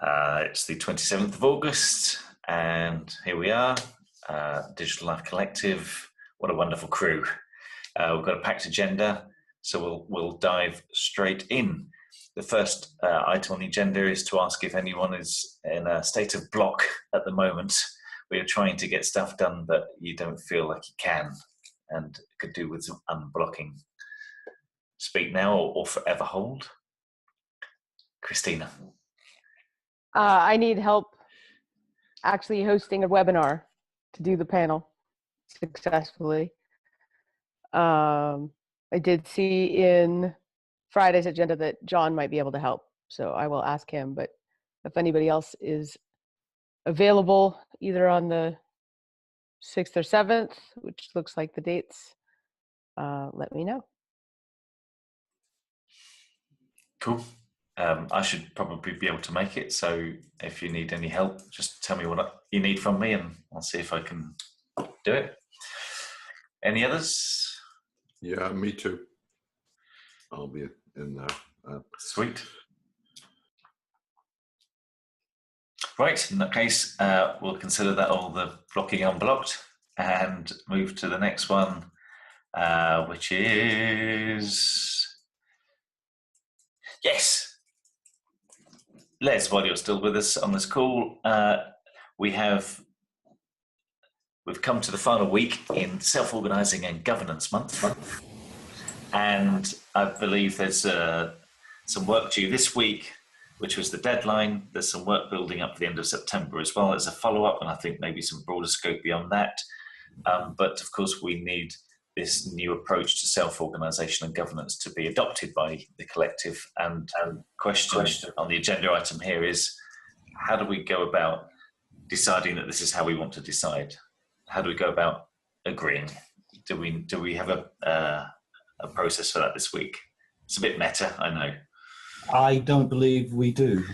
It's the 27th of August, and here we are, Digital Life Collective. What a wonderful crew. We've got a packed agenda, so we'll dive straight in. The first item on the agenda is to ask if anyone is in a state of block at the moment. We are trying to get stuff done, but you don't feel like you can, and could do with some unblocking. Speak now or forever hold. Christina. I need help actually hosting a webinar to do the panel successfully. I did see in Friday's agenda that John might be able to help, so I will ask him. But if anybody else is available, either on the 6th or 7th, which looks like the dates, let me know. Cool. I should probably be able to make it, so if you need any help, just tell me what you need from me and I'll see if I can do it. Any others? Yeah, me too. I'll be in there. Sweet. Right, in that case, we'll consider that all the blocking unblocked and move to the next one, which is... Yes! Les, while you're still with us on this call, we've come to the final week in Self-Organising and Governance Month, and I believe there's some work due this week, which was the deadline. There's some work building up for the end of September as well as a follow-up, and I think maybe some broader scope beyond that. But of course, we need this new approach to self-organisation and governance to be adopted by the collective. And question on the agenda item here is, how do we go about deciding that this is how we want to decide? How do we go about agreeing? Do we have a process for that this week? It's a bit meta, I know. I don't believe we do.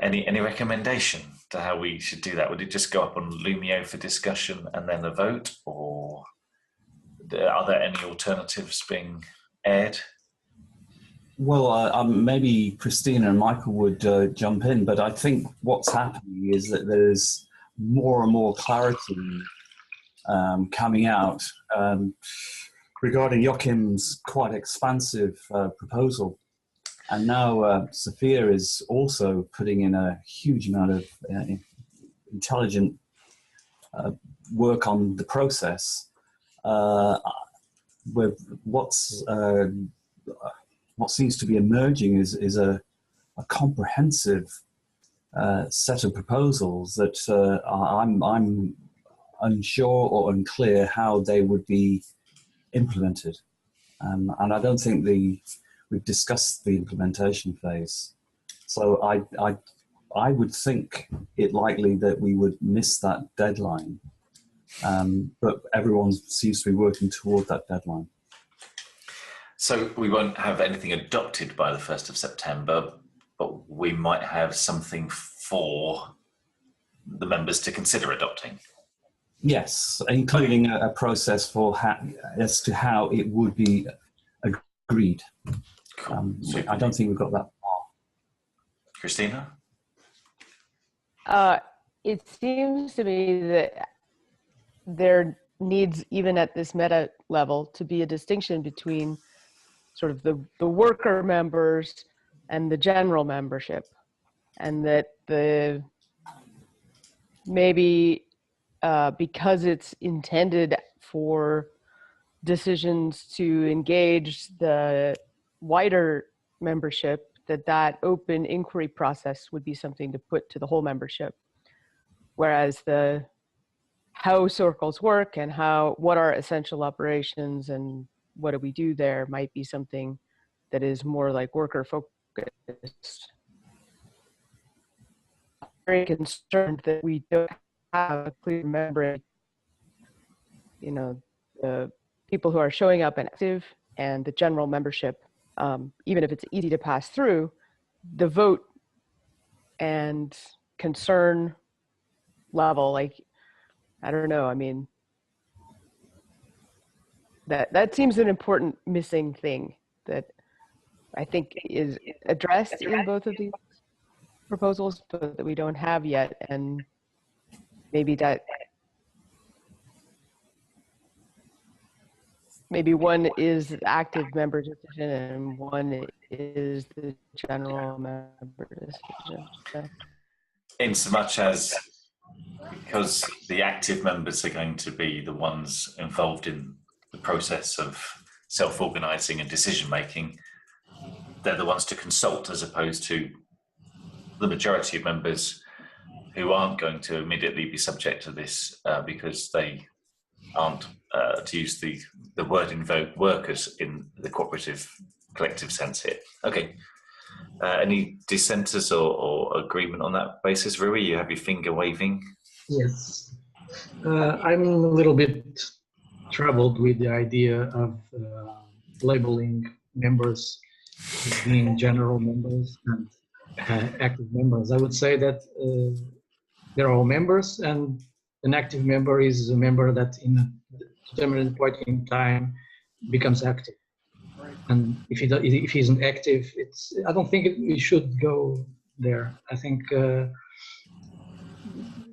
Any recommendation to how we should do that? Would it just go up on Loomio for discussion and then a vote, or are there any alternatives being aired? Well, maybe Christina and Michael would jump in, but I think what's happening is that there's more and more clarity coming out regarding Joachim's quite expansive proposal. And now Sophia is also putting in a huge amount of intelligent work on the process. With what seems to be emerging is a comprehensive set of proposals that I'm unsure or unclear how they would be implemented, and I don't think we've discussed the implementation phase. So I would think it likely that we would miss that deadline. But everyone seems to be working toward that deadline. So we won't have anything adopted by the 1st of September, but we might have something for the members to consider adopting. Yes, including a process for as to how it would be agreed. Cool. I don't think we've got that far. Christina? It seems to me that there needs, even at this meta level, to be a distinction between sort of the worker members and the general membership, and that maybe because it's intended for decisions to engage the wider membership, that open inquiry process would be something to put to the whole membership, whereas the how circles work and what are essential operations and what do we do there might be something that is more like worker focused. I'm very concerned that we don't have a clear membrane. You know, the people who are showing up and active and the general membership, even if it's easy to pass through, the vote and concern level, like, I don't know, I mean, that seems an important missing thing that I think is addressed in both of these. proposals, but that we don't have yet, and maybe one is active member decision and one is the general member decision. So, in so much as, because the active members are going to be the ones involved in the process of self-organising and decision-making, they're the ones to consult, as opposed to the majority of members who aren't going to immediately be subject to this because they aren't, to use the word invoke, workers in the cooperative collective sense here. Okay. Any dissenters or agreement on that basis? Rui, you have your finger waving. Yes. I'm a little bit troubled with the idea of labeling members as being general members and active members. I would say that they're all members, and an active member is a member that in a determined point in time becomes active. And if he isn't active, I don't think we should go there. I think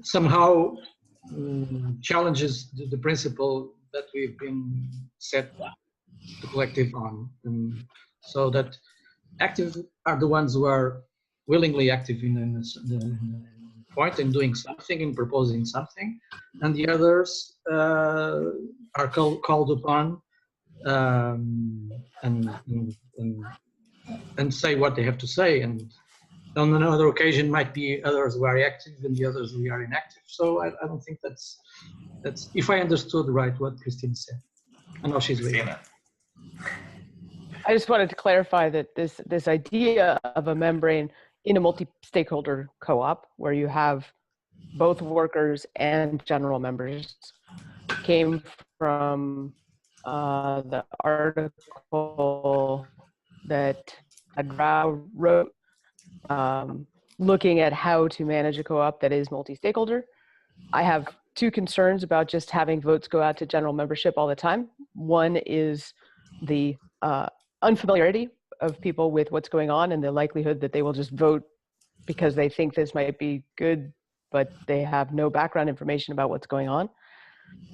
somehow challenges the principle that we've been set the collective on, and so that active are the ones who are willingly active in the point and doing something and proposing something, and the others are called upon and say what they have to say, and on another occasion might be others who are active and the others who are inactive. So I don't think that's if I understood right what Christine said. I know she's waiting. I just wanted to clarify that this idea of a membrane in a multi-stakeholder co-op where you have both workers and general members came from the article that Adrao wrote looking at how to manage a co-op that is multi-stakeholder. I have two concerns about just having votes go out to general membership all the time. One is the unfamiliarity of people with what's going on and the likelihood that they will just vote because they think this might be good, but they have no background information about what's going on.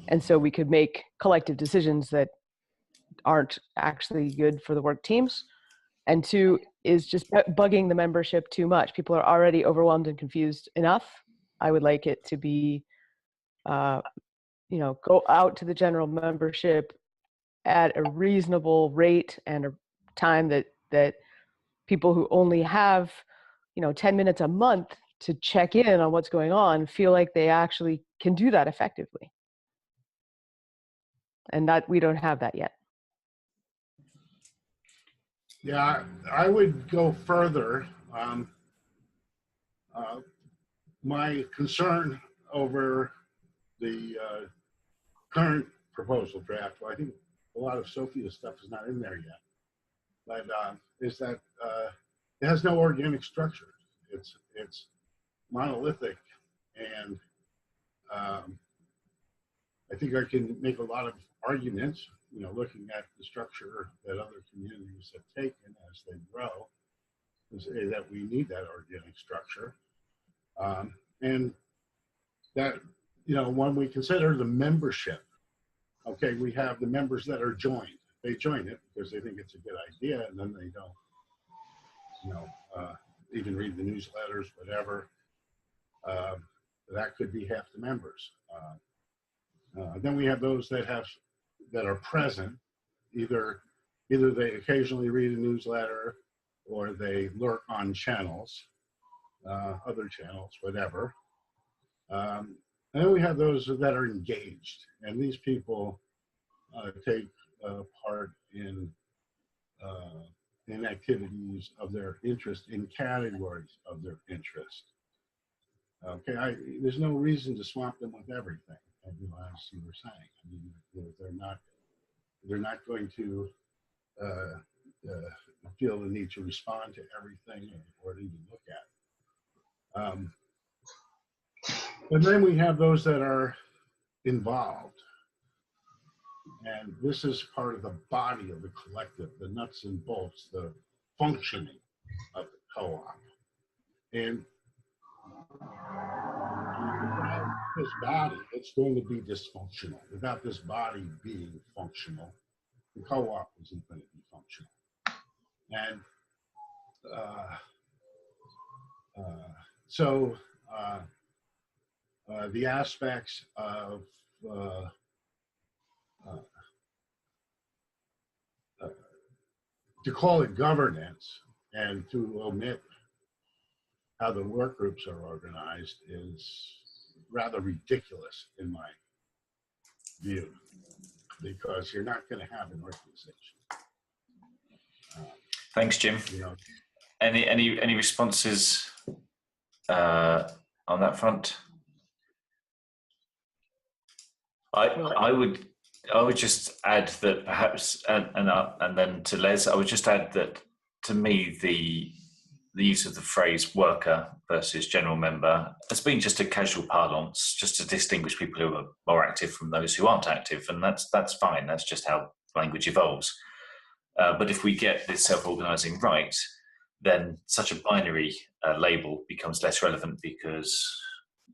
And so we could make collective decisions that aren't actually good for the work teams. And two is just bugging the membership too much. People are already overwhelmed and confused enough. I would like it to be, go out to the general membership at a reasonable rate and a time that people who only have, 10 minutes a month to check in on what's going on feel like they actually can do that effectively. And that we don't have that yet. Yeah, I would go further. My concern over the current proposal draft, well, I think a lot of Sophia's stuff is not in there yet, but is that it has no organic structure. It's monolithic, and I think I can make a lot of arguments, looking at the structure that other communities have taken as they grow, to say that we need that organic structure. And that, when we consider the membership, okay, we have the members that are joined. They join it because they think it's a good idea, and then they don't, even read the newsletters, whatever. That could be half the members. Then we have those that are present. Either they occasionally read a newsletter, or they lurk on channels, other channels, whatever. And then we have those that are engaged, and these people take part in activities of their interest, in categories of their interest. Okay, there's no reason to swamp them with everything, as you were saying. I mean, they're not going to feel the need to respond to everything or to even look at it. And then we have those that are involved. And this is part of the body of the collective, the nuts and bolts, the functioning of the co-op. And without this body, it's going to be dysfunctional. Without this body being functional, the co-op isn't going to be functional. And so the aspects of to call it governance and to omit how the work groups are organized is rather ridiculous in my view, because you're not going to have an organization. Thanks, Jim. You know, Any responses on that front? I would just add that perhaps, and then to Les, I would just add that to me the use of the phrase worker versus general member has been just a casual parlance, just to distinguish people who are more active from those who aren't active, and that's fine. That's just how language evolves. But if we get this self-organising right, then such a binary label becomes less relevant, because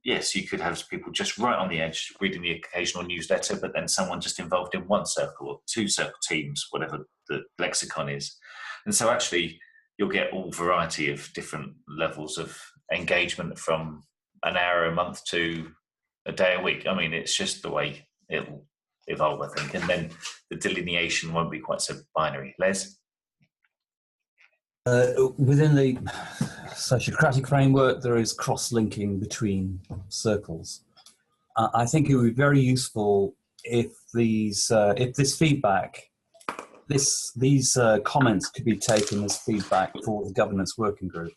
yes, you could have people just right on the edge reading the occasional newsletter, but then someone just involved in one circle or two circle teams, whatever the lexicon is. And so actually you'll get all variety of different levels of engagement, from an hour a month to a day a week. I mean, it's just the way it'll evolve, I think. And then the delineation won't be quite so binary. Les? Within the Sociocratic framework, there is cross-linking between circles. I think it would be very useful if this feedback, these comments could be taken as feedback for the governance working group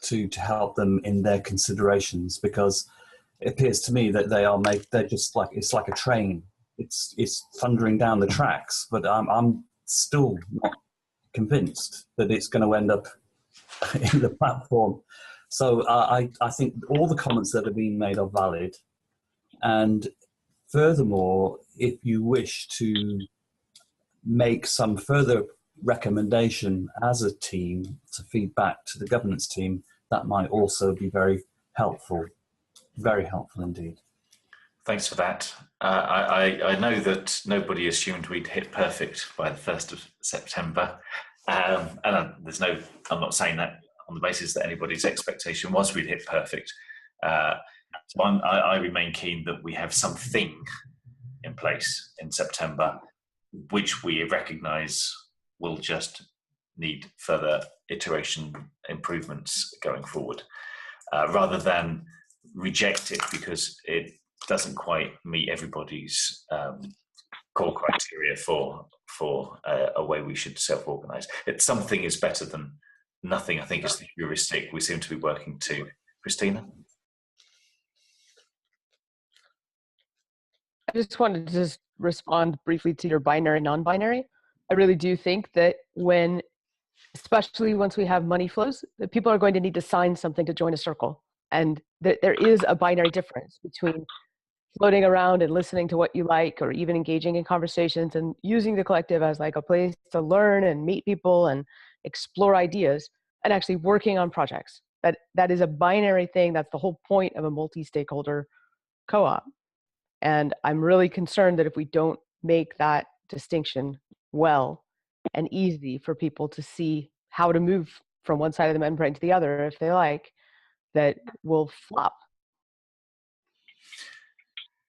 to help them in their considerations, because it appears to me that they're just like, it's like a train. It's thundering down the tracks, but I'm still not convinced that it's going to end up in the platform. So I think all the comments that have been made are valid. And furthermore, if you wish to make some further recommendation as a team to feed back to the governance team, that might also be very helpful indeed. Thanks for that. I know that nobody assumed we'd hit perfect by the 1st of September. And I'm not saying that on the basis that anybody's expectation was we'd hit perfect. So I remain keen that we have something in place in September, which we recognise will just need further iteration improvements going forward, rather than reject it because it doesn't quite meet everybody's core criteria for a way we should self-organise. Something is better than nothing, I think, is the heuristic we seem to be working to. Christina? I just wanted to just respond briefly to your binary, non-binary. I really do think that especially once we have money flows, that people are going to need to sign something to join a circle. And there is a binary difference between floating around and listening to what you like, or even engaging in conversations and using the collective as like a place to learn and meet people and explore ideas, and actually working on projects. That is a binary thing. That's the whole point of a multi-stakeholder co-op. And I'm really concerned that if we don't make that distinction well and easy for people to see how to move from one side of the membrane to the other, if they like, that will flop.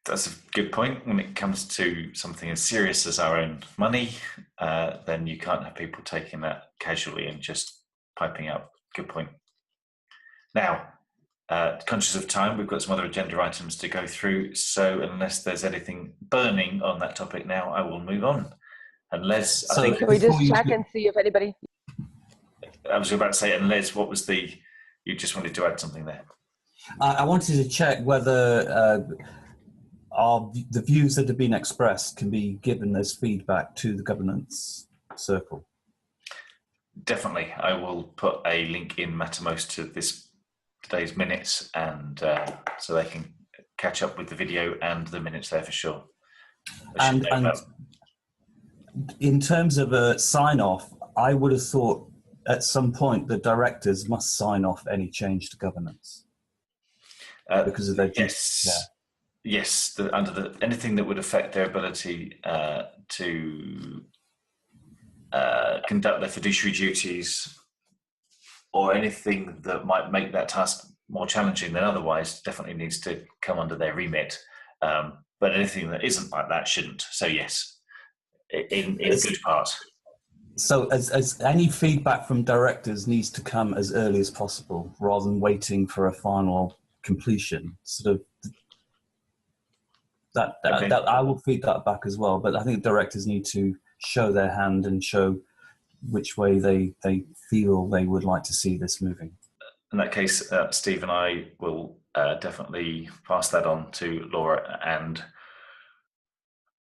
That's a good point. When it comes to something as serious as our own money, then you can't have people taking that casually and just piping up. Good point. Now, conscious of time, we've got some other agenda items to go through. So unless there's anything burning on that topic now, I will move on. And Les, I think... Can we just check and see if anybody... I was about to say, and Les, what was you just wanted to add something there? I wanted to check whether the views that have been expressed can be given as feedback to the governance circle. Definitely. I will put a link in Mattermost to today's minutes, and so they can catch up with the video and the minutes there for sure. And in terms of a sign-off, I would have thought at some point, the directors must sign off any change to governance because of their yes, yes. Anything that would affect their ability to conduct their fiduciary duties, or anything that might make that task more challenging than otherwise, definitely needs to come under their remit. But anything that isn't like that shouldn't. So yes, in good part. So as any feedback from directors needs to come as early as possible rather than waiting for a final completion. Sort of that I will feed that back as well. But I think directors need to show their hand and show which way they feel they would like to see this moving. In that case, Steve and I will definitely pass that on to Laura and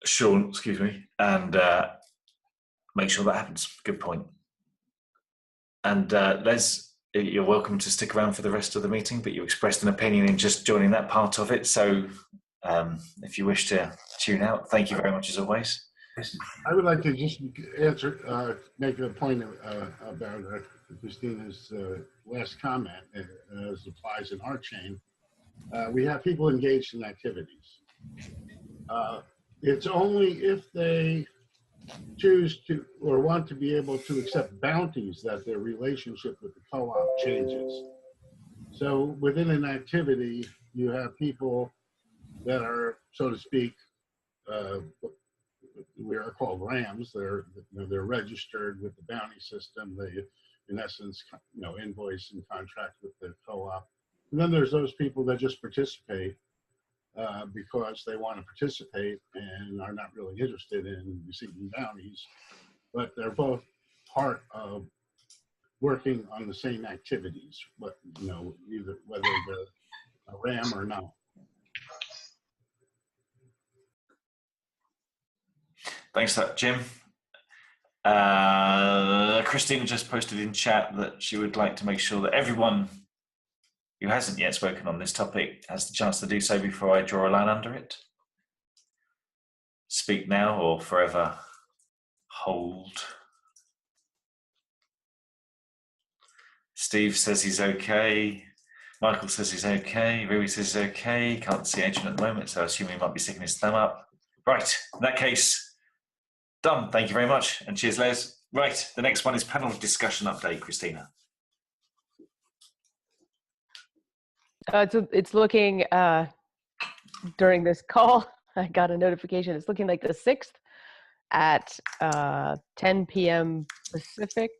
Sean, and make sure that happens. Good point. And Les, you're welcome to stick around for the rest of the meeting, but you expressed an opinion in just joining that part of it. So if you wish to tune out, thank you very much as always. I would like to just make a point about Christina's last comment as applies in our chain. We have people engaged in activities. It's only if they choose to or want to be able to accept bounties that their relationship with the co-op changes. So within an activity, you have people that are, so to speak, we are called RAMs. They're registered with the bounty system. They, in essence, invoice and contract with the co-op. And then there's those people that just participate because they want to participate and are not really interested in receiving bounties, but they're both part of working on the same activities, but either whether they're a RAM or not. Thanks for that, Jim. Christina just posted in chat that she would like to make sure that everyone who hasn't yet spoken on this topic has the chance to do so before I draw a line under it. Speak now or forever hold. Steve says he's okay. Michael says he's okay. Ruby says he's okay. Can't see Adrian at the moment, so I assume he might be sticking his thumb up. Right, in that case, done. Thank you very much, and cheers, Les. Right, the next one is panel discussion update, Christina. It's looking, during this call, I got a notification. It's looking like the 6th at 10 p.m. Pacific,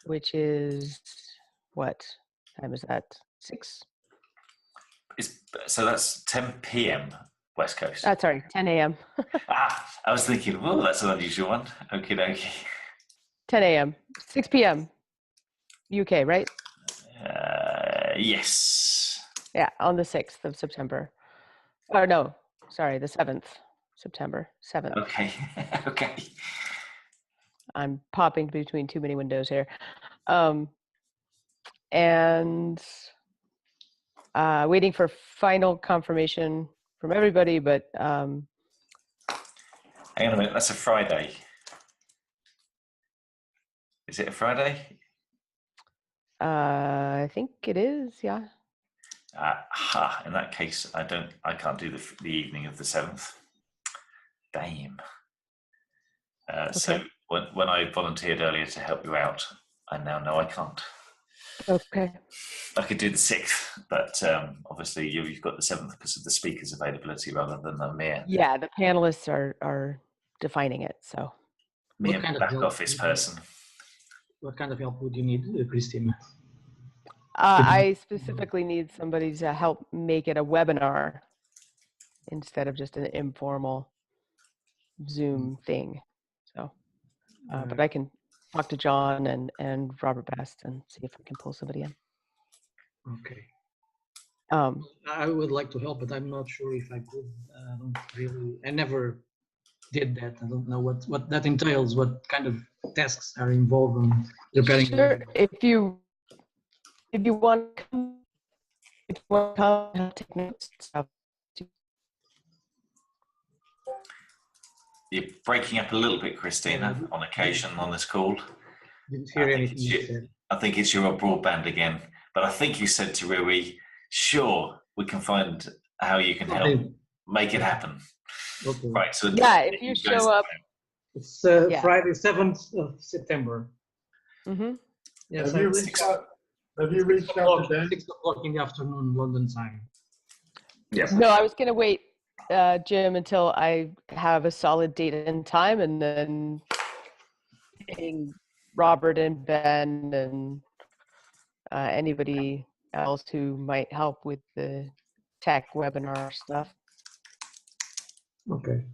which is, what time is that? 6? So that's 10 p.m. West Coast. Sorry, 10 a.m. I was thinking, well, that's an unusual one. Okie dokie. 10 a.m. 6 p.m. UK, right? Yes. Yeah, on the 6th of September. Oh, no, sorry, the 7th, September 7th. Okay, okay. I'm popping between too many windows here. And waiting for final confirmation from everybody, but hang on a minute, that's a Friday. Is it a Friday? I think it is, yeah. In that case, I can't do the evening of the 7th. Damn. Okay. So when I volunteered earlier to help you out, I now know I can't. Okay. I could do the 6th, but obviously you've got the 7th because of the speaker's availability rather than the mere. Yeah, the panelists are defining it, so. Mere kind of back help office person. What kind of help would you need, Christina? I specifically need somebody to help make it a webinar instead of just an informal Zoom thing. So, but I can talk to John and Robert Best and see if I can pull somebody in. Okay. Um, I would like to help, but I'm not sure if I could. I don't really. I never did that. I don't know what that entails. What kind of tasks are involved in preparing? sure, if you want to come, take notes and stuff. You're breaking up a little bit, Christina, on occasion on this call. Didn't hear anything you said. I think it's your broadband again. But I think you said to Rui, sure, we can find how you can help make it happen. Okay. Right. So Yeah, if you show up. It's Yeah. Friday, 7th of September. Mm-hmm. Yeah, Have you reached out to Ben? 6 o'clock in the afternoon, London time. Yes. No, I was going to wait, Jim, until I have a solid date and time, and then getting Robert and Ben and anybody else who might help with the tech webinar stuff. Okay.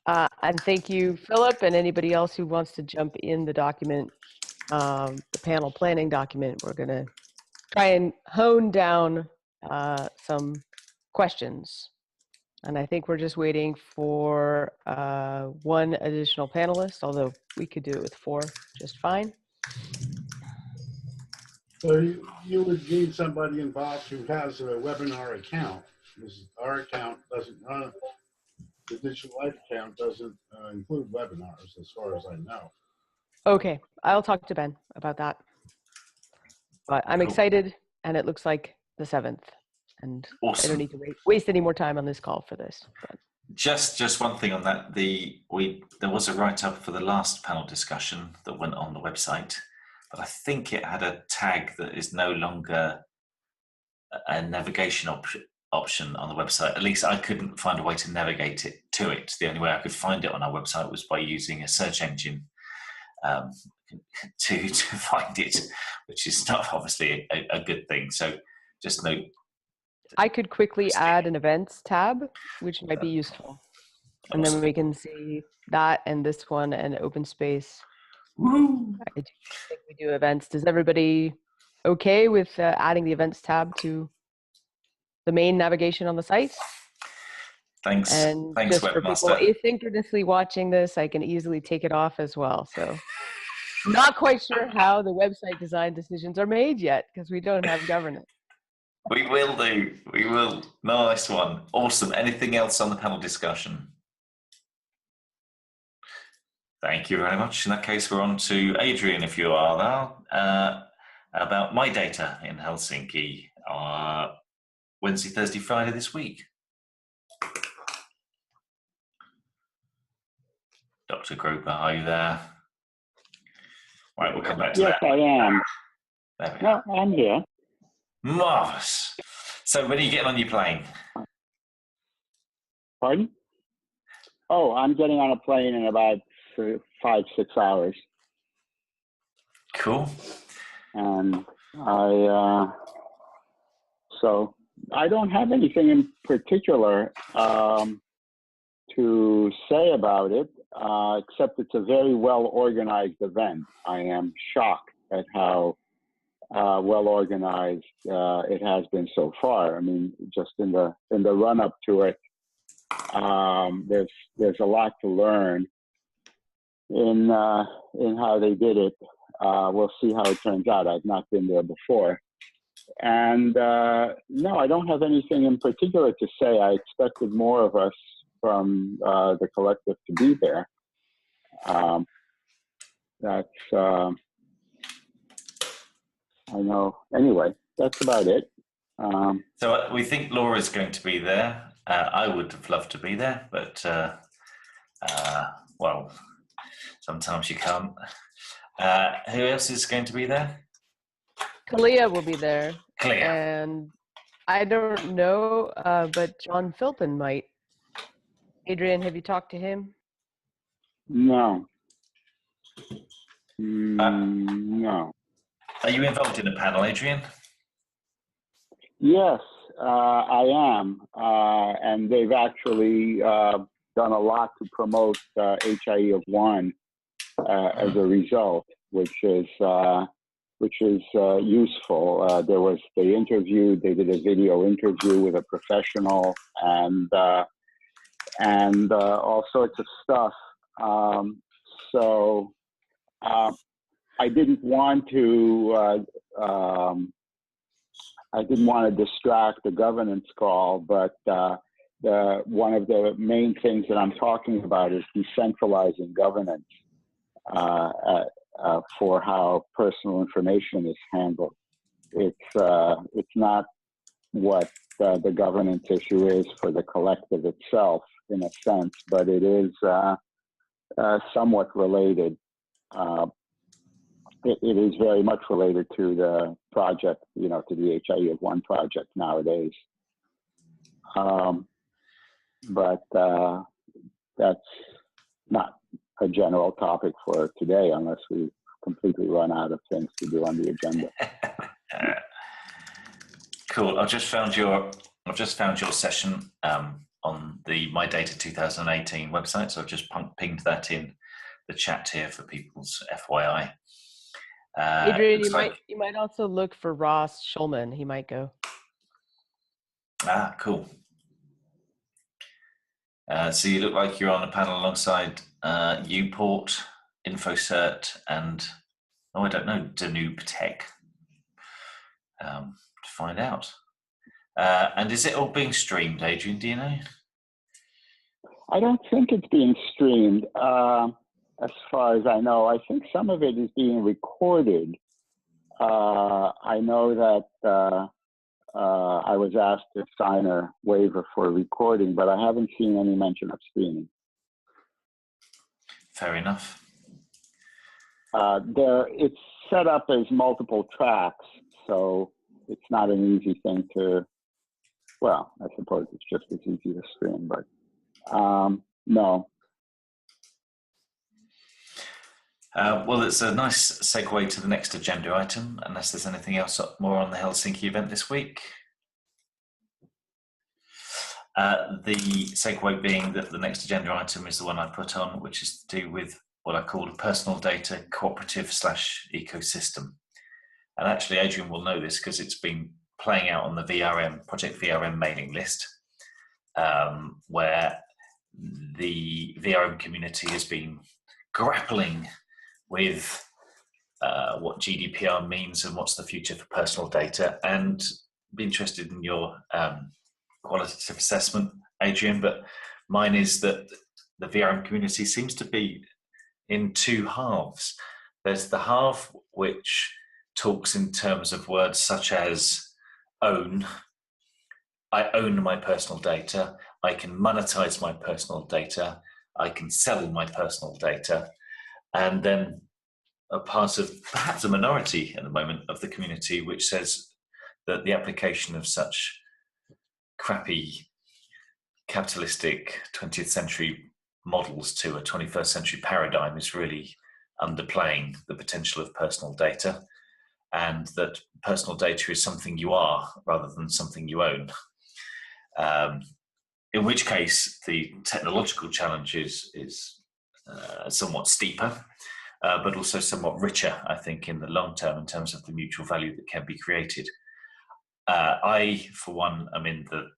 And thank you, Philip, and anybody else who wants to jump in the document, the panel planning document. We're going to try and hone down some questions. And I think we're just waiting for one additional panelist, although we could do it with 4 just fine. So you would need somebody involved who has a webinar account. Because our account doesn't run, the Digital Life account doesn't include webinars, as far as I know. Okay, I'll talk to Ben about that. But I'm excited, and it looks like the 7th. And Awesome. I don't need to waste any more time on this call for this. But. Just one thing on that. There was a write-up for the last panel discussion that went on the website, but I think it had a tag that is no longer a navigation option on the website. At least I couldn't find a way to navigate it to it. The only way I could find it on our website was by using a search engine to find it, which is not obviously a good thing. So just note. I could quickly add an events tab, which might be useful. And then we can see that and this one and open space. Woo! I do think we do events. Does everybody okay with adding the events tab to the main navigation on the site? Thanks. And Thanks, just for people Webmaster. asynchronously watching this, I can easily take it off as well. So not quite sure how the website design decisions are made yet because we don't have governance. We will do. We will. Nice one. Awesome. Anything else on the panel discussion? Thank you very much. In that case, we're on to Adrian, if you are there, about my data in Helsinki, Wednesday, Thursday, Friday this week. Dr. Gruber, are you there? Right, we'll come back to Yes, that. I am. There we are. No, I'm here. Marvellous. So when are you getting on your plane? Pardon? Oh, I'm getting on a plane in about 5-6 hours. Cool. And so I don't have anything in particular to say about it, except it's a very well organized event. I am shocked at how well organized it has been so far. I mean, just in the run up to it, there's a lot to learn in how they did it. We'll see how it turns out. I've not been there before, and no, I don't have anything in particular to say. I expected more of us from the collective to be there. That's I know. Anyway, that's about it. So we think Laura's going to be there. I would have loved to be there, but well, sometimes you can't. Who else is going to be there? Kalia will be there. Kalia. And I don't know, but John Philpin might. Adrian, have you talked to him? No. No. Are you involved in the panel, Adrian? Yes, I am. And they've actually done a lot to promote HIE of One as a result, which is useful. There was they did a video interview with a professional and all sorts of stuff. So I didn't want to distract the governance call, but one of the main things that I'm talking about is decentralizing governance for how personal information is handled. It's not what the governance issue is for the collective itself, in a sense, but it is somewhat related. It is very much related to the project, to the HIE of One project nowadays. But that's not a general topic for today, unless we completely run out of things to do on the agenda. Cool. I've just found your session on the My Data 2018 website, so I've just pinged that in the chat here for people's FYI. Adrian, you might also look for Ross Schulman. He might go. Ah, cool. So you look like you're on a panel alongside Uport, InfoCert, and I don't know, Danube Tech. To find out. And is it all being streamed, Adrian? Do you know? I don't think it's being streamed. As far as I know, I think some of it is being recorded. I know that I was asked to sign a waiver for recording, but I haven't seen any mention of streaming. Fair enough. It's set up as multiple tracks, so it's not an easy thing to, well, I suppose it's just as easy to stream, but no. Well, it's a nice segue to the next agenda item, unless there's anything else more on the Helsinki event this week. The segue being that the next agenda item is the one I put on, which is to do with what I call a personal data cooperative / ecosystem. And actually, Adrian will know this because it's been playing out on the VRM, Project VRM mailing list, where the VRM community has been grappling with what GDPR means and what's the future for personal data, and be interested in your qualitative assessment, Adrian, but mine is that the VRM community seems to be in two halves. There's the half which talks in terms of words such as own. I own my personal data. I can monetize my personal data. I can sell my personal data. And then a part of perhaps a minority at the moment of the community which says that the application of such crappy capitalistic 20th century models to a 21st century paradigm is really underplaying the potential of personal data, and that personal data is something you are rather than something you own. In which case the technological challenge is somewhat steeper, but also somewhat richer, I think, in the long term in terms of the mutual value that can be created. I, for one, am in the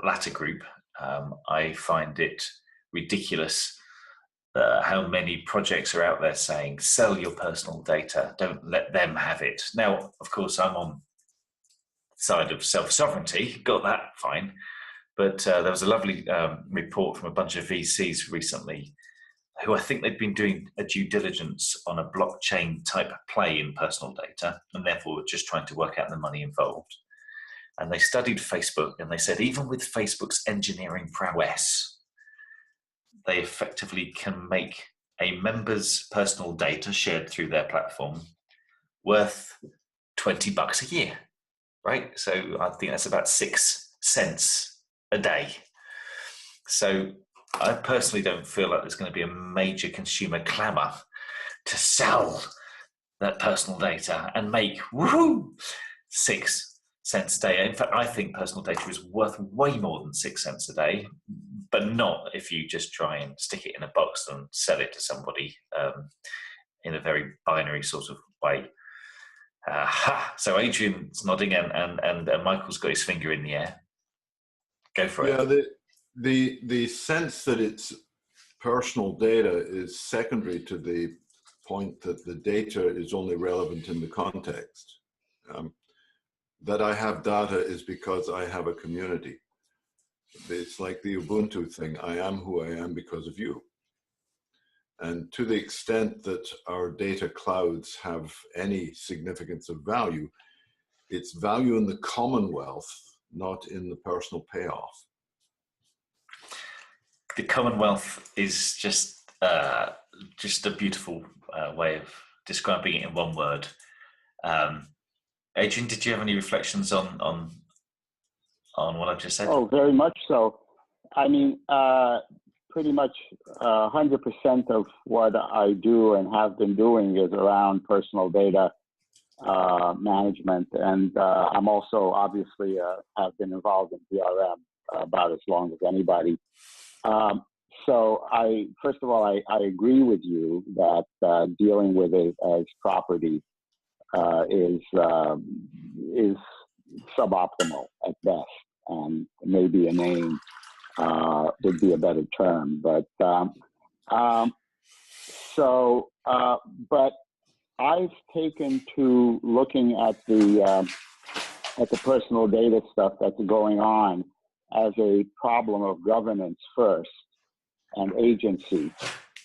latter group. I find it ridiculous how many projects are out there saying, sell your personal data, don't let them have it. Now, of course, I'm on the side of self-sovereignty, got that, fine. But there was a lovely report from a bunch of VCs recently who I think they'd been doing a due diligence on a blockchain type play in personal data, and therefore were just trying to work out the money involved. And they studied Facebook, and they said even with Facebook's engineering prowess, they effectively can make a member's personal data shared through their platform worth $20 a year, right? So I think that's about 6 cents a day. So I personally don't feel like there's going to be a major consumer clamor to sell that personal data and make 6 cents a day. In fact, I think personal data is worth way more than 6 cents a day, but not if you just try and stick it in a box and sell it to somebody in a very binary sort of way. So Adrian's nodding and Michael's got his finger in the air. Go for it. Yeah, the sense that it's personal data is secondary to the point that the data is only relevant in the context. That I have data is because I have a community. It's like the Ubuntu thing. I am who I am because of you. And to the extent that our data clouds have any significance of value, it's value in the Commonwealth, not in the personal payoff. The Commonwealth is just a beautiful way of describing it in one word. Adrian, did you have any reflections on what I've just said? Oh, very much so. I mean, pretty much 100% of what I do and have been doing is around personal data management. And I'm also obviously have been involved in VRM about as long as anybody. So first of all, I agree with you that dealing with it as property is suboptimal at best, and maybe a name would be a better term. But but I've taken to looking at the personal data stuff that's going on as a problem of governance first and agency.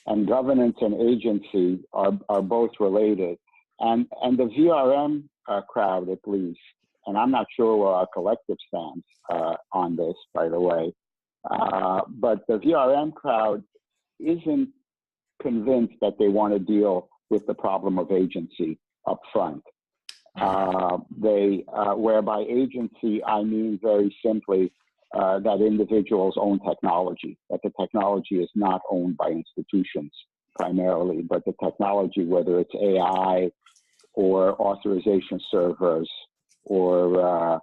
And governance and agency are both related. And the VRM crowd, at least, and I'm not sure where our collective stands on this, by the way, but the VRM crowd isn't convinced that they want to deal with the problem of agency up front. Whereby agency, I mean very simply that individuals own technology, that the technology is not owned by institutions primarily, but the technology, whether it's AI or authorization servers or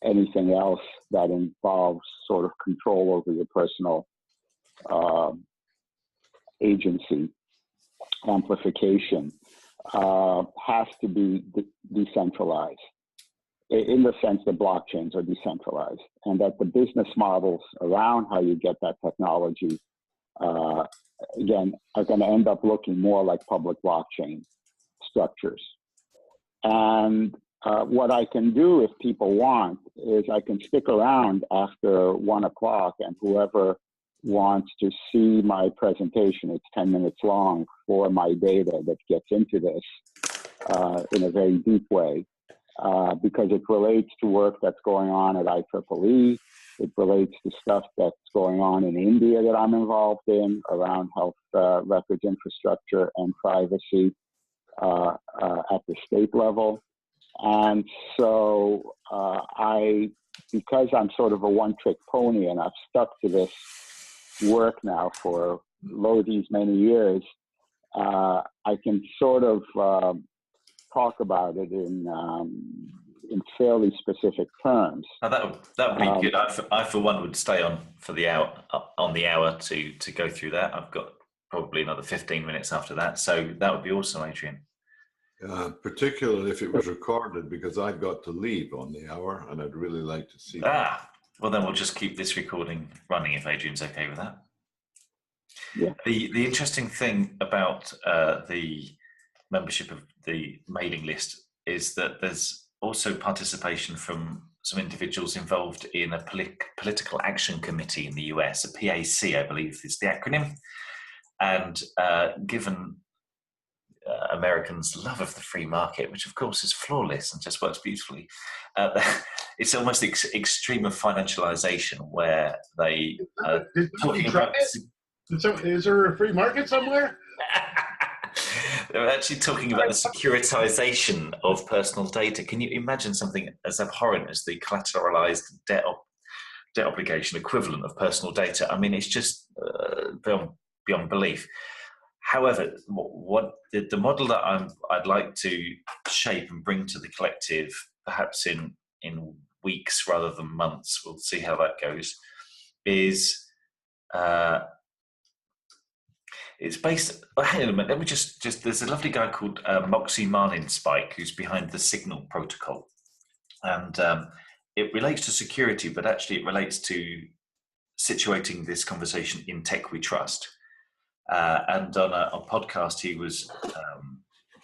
anything else that involves sort of control over your personal agency, amplification, has to be decentralized, in the sense that blockchains are decentralized, and that the business models around how you get that technology, again, are going to end up looking more like public blockchain structures. And what I can do, if people want, is I can stick around after 1 o'clock, and whoever wants to see my presentation, it's 10 minutes long, for my data that gets into this in a very deep way, because it relates to work that's going on at IEEE. It relates to stuff that's going on in India that I'm involved in around health records infrastructure and privacy at the state level. And so because I'm sort of a one-trick pony and I've stuck to this work now for these many years, I can sort of talk about it in fairly specific terms. Oh, that would be good. I for one would stay on for the hour to go through that. I've got probably another 15 minutes after that, so that would be awesome, Adrian. Particularly if it was recorded, because I've got to leave on the hour, and I'd really like to see that. Well, then we'll just keep this recording running if Adrian's okay with that. Yeah. The interesting thing about the membership of the mailing list is that there's also participation from some individuals involved in a political action committee in the US, a PAC, I believe is the acronym. And given Americans' love of the free market, which of course is flawless and just works beautifully, it's almost the extreme of financialization, where they talking about. Is there a free market somewhere? They're actually talking about the securitization of personal data. Can you imagine something as abhorrent as the collateralized debt obligation equivalent of personal data? I mean, it's just beyond belief. However, what the model that I'd like to shape and bring to the collective, perhaps in weeks rather than months, we'll see how that goes, is it's based. Hang on a minute. Let me just. There's a lovely guy called Moxie Marlinspike who's behind the Signal protocol, and it relates to security, but actually it relates to situating this conversation in tech we trust. And on a podcast, he was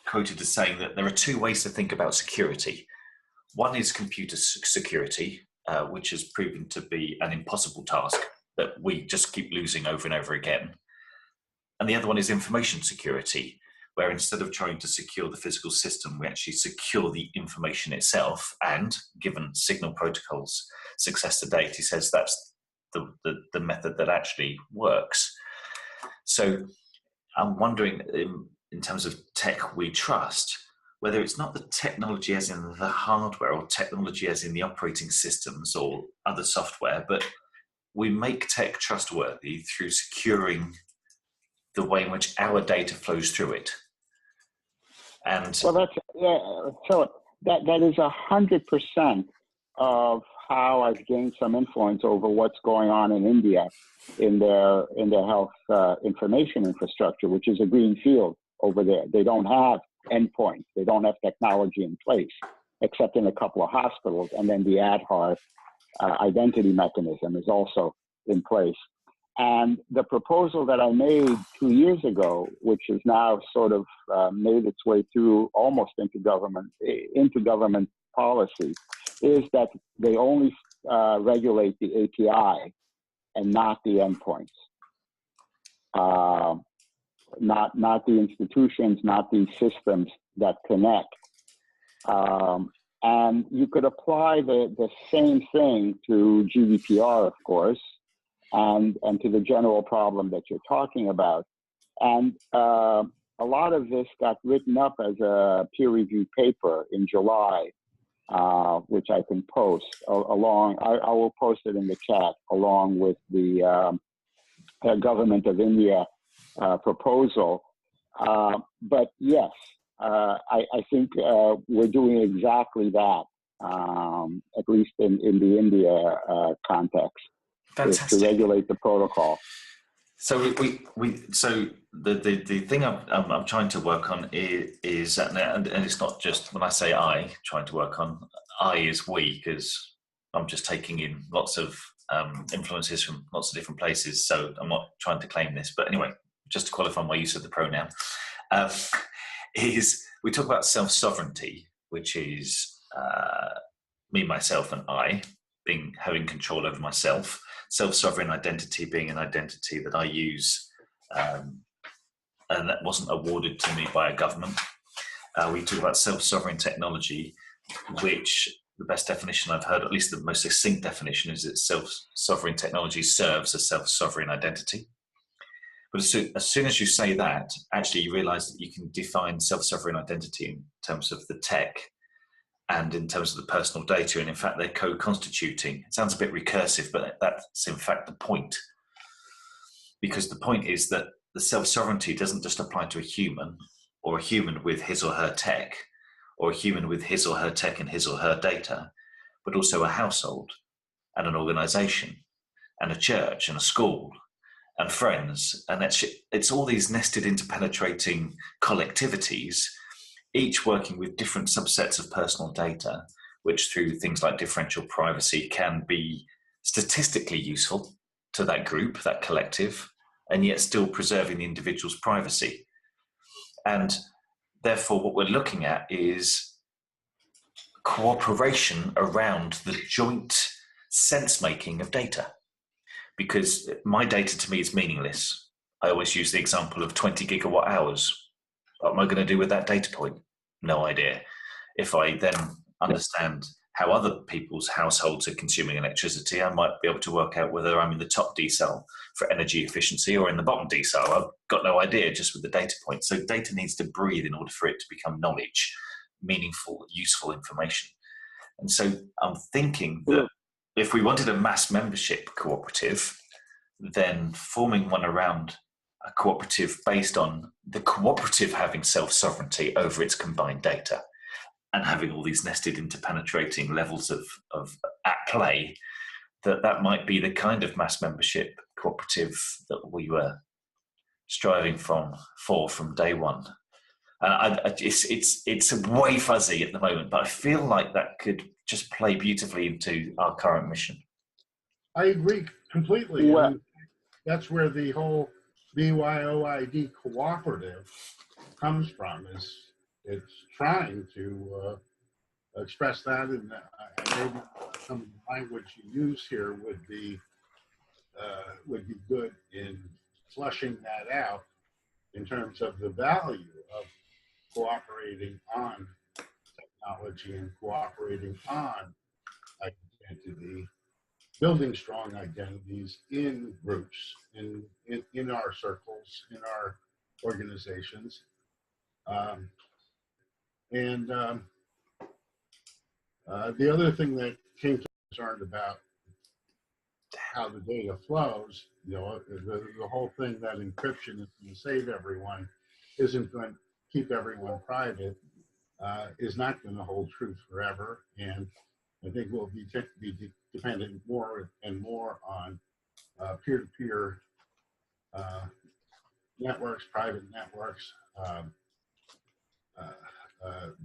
quoted as saying that there are two ways to think about security. One is computer security, which has proven to be an impossible task that we just keep losing over and over again. and the other one is information security, where instead of trying to secure the physical system, we actually secure the information itself. And given Signal Protocol's success to date, he says that's the method that actually works. So I'm wondering, in terms of tech we trust, whether it's not the technology as in the hardware or technology as in the operating systems or other software, but we make tech trustworthy through securing the way in which our data flows through it. And Well, that's, yeah, so that is 100% of how I've gained some influence over what's going on in India in their health information infrastructure, which is a green field over there. They don't have endpoints. They don't have technology in place, except in a couple of hospitals. And then the Aadhaar identity mechanism is also in place. And the proposal that I made 2 years ago, which is now sort of made its way through almost into government policy, is that they only regulate the API and not the endpoints, not the institutions, not the systems that connect. And you could apply the same thing to GDPR, of course, and to the general problem that you're talking about. And a lot of this got written up as a peer-reviewed paper in July, which I can post along. I will post it in the chat along with the Government of India proposal. But yes, I think we're doing exactly that, at least in the India context. fantastic. Is to regulate the protocol. So so the thing I'm trying to work on is and it's not just when I say I trying to work on, I is we, because I'm just taking in lots of influences from lots of different places. So I'm not trying to claim this, but anyway, just to qualify my use of the pronoun, is we talk about self-sovereignty, which is me, myself, and I having control over myself. Self-sovereign identity being an identity that I use, and that wasn't awarded to me by a government. We talk about self-sovereign technology, which the best definition I've heard, at least the most succinct definition, is that self-sovereign technology serves a self-sovereign identity. But as soon as you say that, actually you realize that you can define self-sovereign identity in terms of the tech and in terms of the personal data, and in fact they're co-constituting. It sounds a bit recursive, but that's in fact the point. Because the point is that the self-sovereignty doesn't just apply to a human, or a human with his or her tech, or a human with his or her tech and his or her data, but also a household and an organization and a church and a school and friends. And it's all these nested interpenetrating collectivities, each working with different subsets of personal data, which through things like differential privacy can be statistically useful to that group, that collective, and yet still preserving the individual's privacy. And therefore, what we're looking at is cooperation around the joint sense-making of data. Because my data to me is meaningless. I always use the example of 20 gigawatt hours. What am I going to do with that data point? No idea. If I then understand how other people's households are consuming electricity, I might be able to work out whether I'm in the top decile for energy efficiency or in the bottom decile. I've got no idea just with the data point. So data needs to breathe in order for it to become knowledge, meaningful, useful information. And so I'm thinking that if we wanted a mass membership cooperative, then forming one around a cooperative based on the cooperative having self-sovereignty over its combined data and having all these nested interpenetrating levels of at play, that might be the kind of mass membership cooperative that we were striving for from day one. And it's way fuzzy at the moment, but I feel like that could just play beautifully into our current mission. I agree completely. Well, And that's where the whole BYOID cooperative comes from. It's trying to express that, and maybe some of the language you use here would be good in flushing that out. in terms of the value of cooperating on technology and cooperating on identity, building strong identities in groups, in our circles, in our organizations. The other thing that King concerned about how the data flows, the whole thing that encryption is going to save everyone isn't going to keep everyone private, is not going to hold true forever. And I think we'll be dependent more and more on peer-to-peer networks, private networks,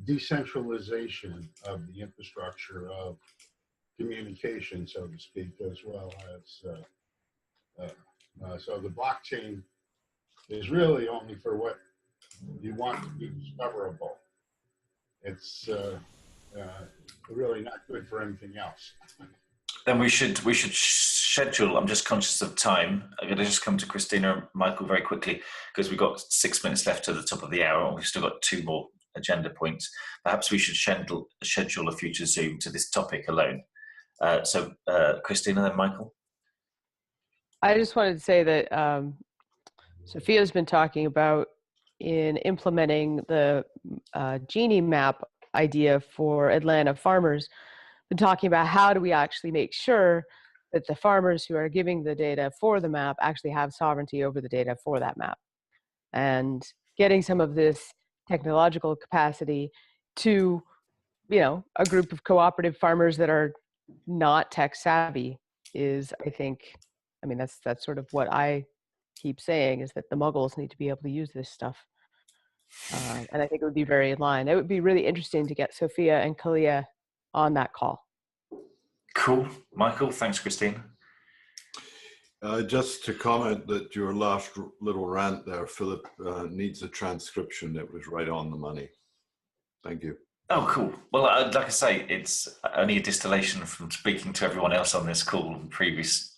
decentralization of the infrastructure of communication, so to speak, as well as so the blockchain is really only for what you want to be discoverable. It's really not good for anything else. Then we should schedule. I'm just conscious of time. I'm going to just come to Christina and Michael very quickly because we've got 6 minutes left to the top of the hour, and we've still got 2 more agenda points. Perhaps we should schedule a future Zoom to this topic alone. So Christina, then Michael. I just wanted to say that Sophia's been talking about in implementing the Genie map idea for Atlanta farmers, been talking about how do we actually make sure that the farmers who are giving the data for the map actually have sovereignty over the data for that map, and getting some of this technological capacity to, a group of cooperative farmers that are not tech savvy is, that's sort of what I keep saying, is that the muggles need to be able to use this stuff. And I think it would be very in line. It would be really interesting to get Sophia and Kalia on that call. Cool. Michael, thanks, Christine. Just to comment that your last little rant there, Philip, needs a transcription. It was right on the money. Thank you. Oh, cool. Well, like I say, it's only a distillation from speaking to everyone else on this call and previous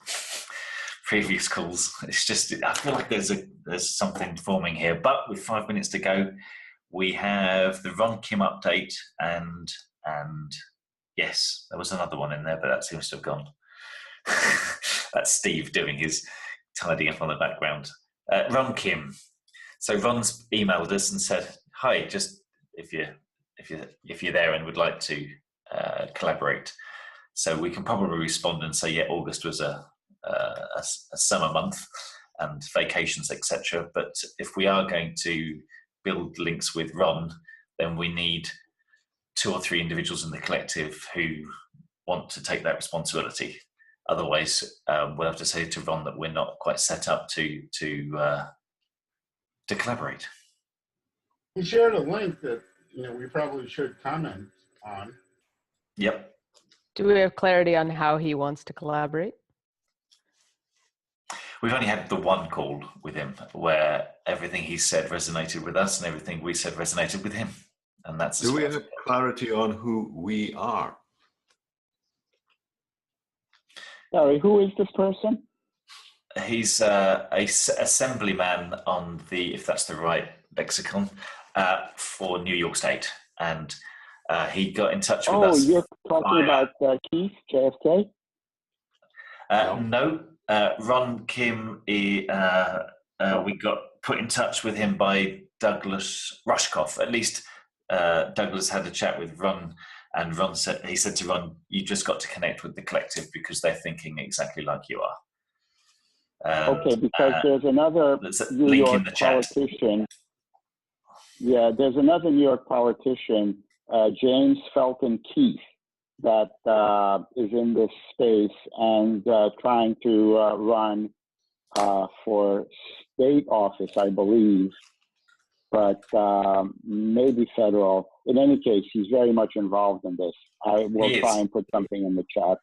calls. It's just, I feel like there's something forming here. But with 5 minutes to go, we have the Ron Kim update, and yes, there was another one in there, but that seems to have gone. That's Steve doing his tidying up on the background. Ron Kim. So Ron's emailed us and said, "Hi, just if you're there and would like to collaborate." So we can probably respond and say, yeah, August was a summer month and vacations, etc. But if we are going to build links with Ron, then we need 2 or 3 individuals in the collective who want to take that responsibility. Otherwise, we'll have to say to Ron that we're not quite set up to collaborate. He shared a link that we probably should comment on. Yep. Do we have clarity on how he wants to collaborate? We've only had the one call with him where everything he said resonated with us and everything we said resonated with him. And that's. Do we have clarity on who we are? Sorry, who is this person? He's a assemblyman on the, if that's the right lexicon, for New York State. And he got in touch with us. Oh, you're talking about Keith, JFK? No, Ron Kim, we got put in touch with him by Douglas Rushkoff. At least Douglas had a chat with Ron, and Ron said to Ron, "You just got to connect with the collective because they're thinking exactly like you are." Okay, because there's another New York politician. Yeah, there's another New York politician, James Felton Keith, that is in this space and trying to run for state office, I believe, but maybe federal. In any case, he's very much involved in this. I will try and put something in the chat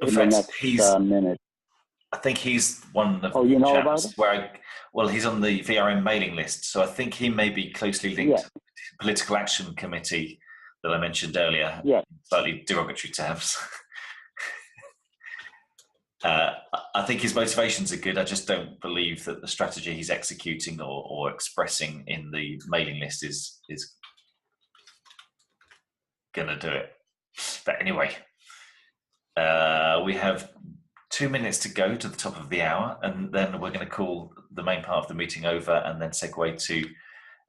in the next minute. I think he's one of the you know chaps about it? Well, he's on the VRM mailing list, so I think he may be closely linked to the Political Action Committee that I mentioned earlier. Yeah. Slightly derogatory terms. I think his motivations are good. I just don't believe that the strategy he's executing or expressing in the mailing list is going to do it. But anyway, we have 2 minutes to go to the top of the hour, and then we're going to call the main part of the meeting over and then segue to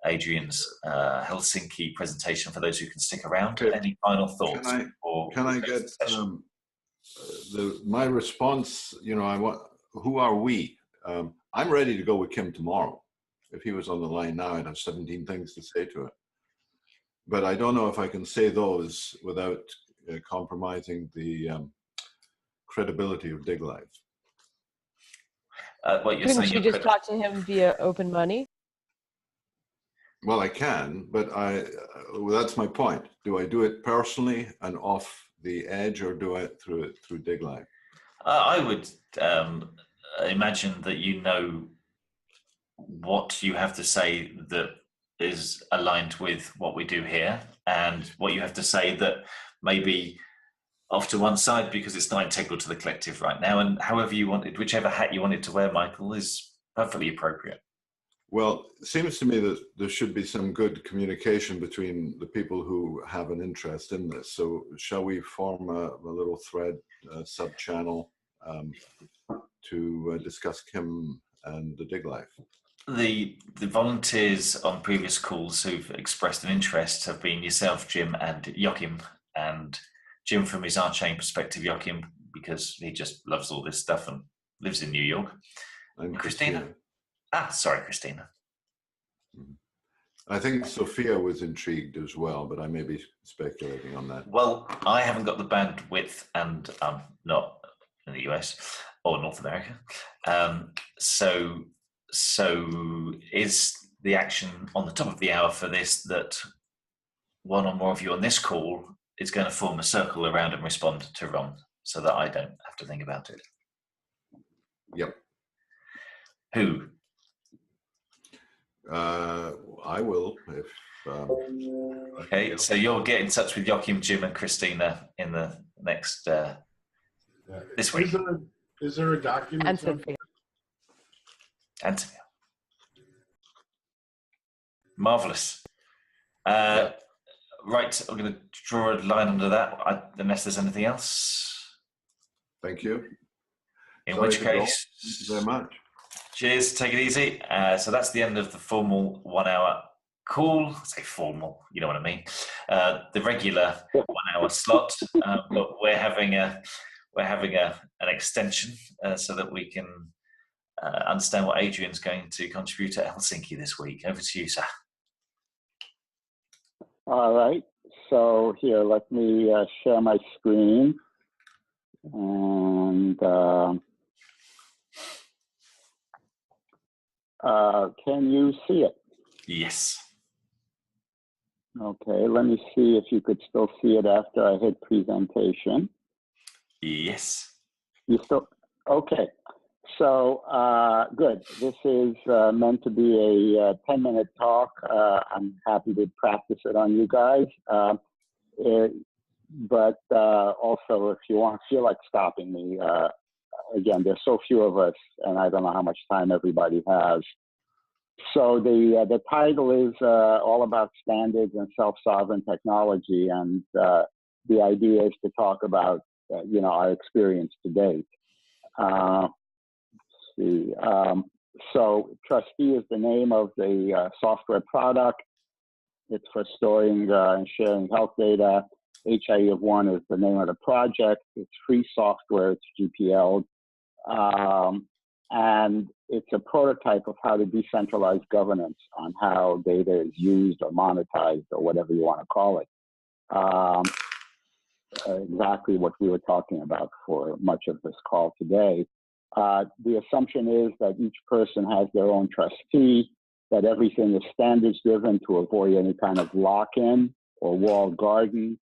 Adrian's Helsinki presentation for those who can stick around. Okay. Any final thoughts? Can I get my response? You know, who are we? I'm ready to go with Kim tomorrow. If he was on the line now, I'd have 17 things to say to it. But I don't know if I can say those without compromising the credibility of DigLive. What you're Couldn't saying? you just talk to him via Open Money? Well, I can, but well, that's my point. Do I do it personally and off the edge, or do I through DigLive? I would imagine that you know what you have to say that is aligned with what we do here, and what you have to say that maybe off to one side because it's not integral to the collective right now. And however you wanted, whichever hat you wanted to wear, Michael, is perfectly appropriate. Well, it seems to me that there should be some good communication between the people who have an interest in this. So shall we form a little thread, sub-channel to discuss Kim and the DigLive? The volunteers on previous calls who've expressed an interest have been yourself, Jim, and Joachim. And Jim from his Archain perspective, Joachim, because he just loves all this stuff and lives in New York. And Christina. Sorry, Christina. I think Sophia was intrigued as well, but I may be speculating on that. Well, I haven't got the bandwidth, and I'm not in the US or North America. So is the action on the top of the hour for this that one or more of you on this call is going to form a circle around and respond to Ron so that I don't have to think about it? Yep. Who? I will. If okay, so you'll get in touch with Joachim, Jim, and Christina in the next this week. Is there a document? And Sophia. And Sophia. Marvelous. Right, I'm going to draw a line under that, unless there's anything else. Thank you. In which case, thank you very much. Cheers, take it easy. So that's the end of the formal 1 hour call. I say formal, you know what I mean. The regular 1 hour slot, but we're having an extension so that we can understand what Adrian's going to contribute to Helsinki this week. Over to you, sir. All right. So here, let me share my screen. And can you see it? Yes. Okay, let me see if you could still see it after I hit presentation. Yes. You still, okay. So good. This is meant to be a 10-minute talk. I'm happy to practice it on you guys. But also, if you feel like stopping me, again, there's so few of us, and I don't know how much time everybody has. So the title is all about standards and self-sovereign technology, and the idea is to talk about our experience to date. So Trustee is the name of the software product. It's for storing and sharing health data. HIE of One is the name of the project. It's free software. It's GPL. And it's a prototype of how to decentralize governance on how data is used or monetized or whatever you want to call it. Exactly what we were talking about for much of this call today. The assumption is that each person has their own trustee, that everything is standards driven to avoid any kind of lock-in or walled garden.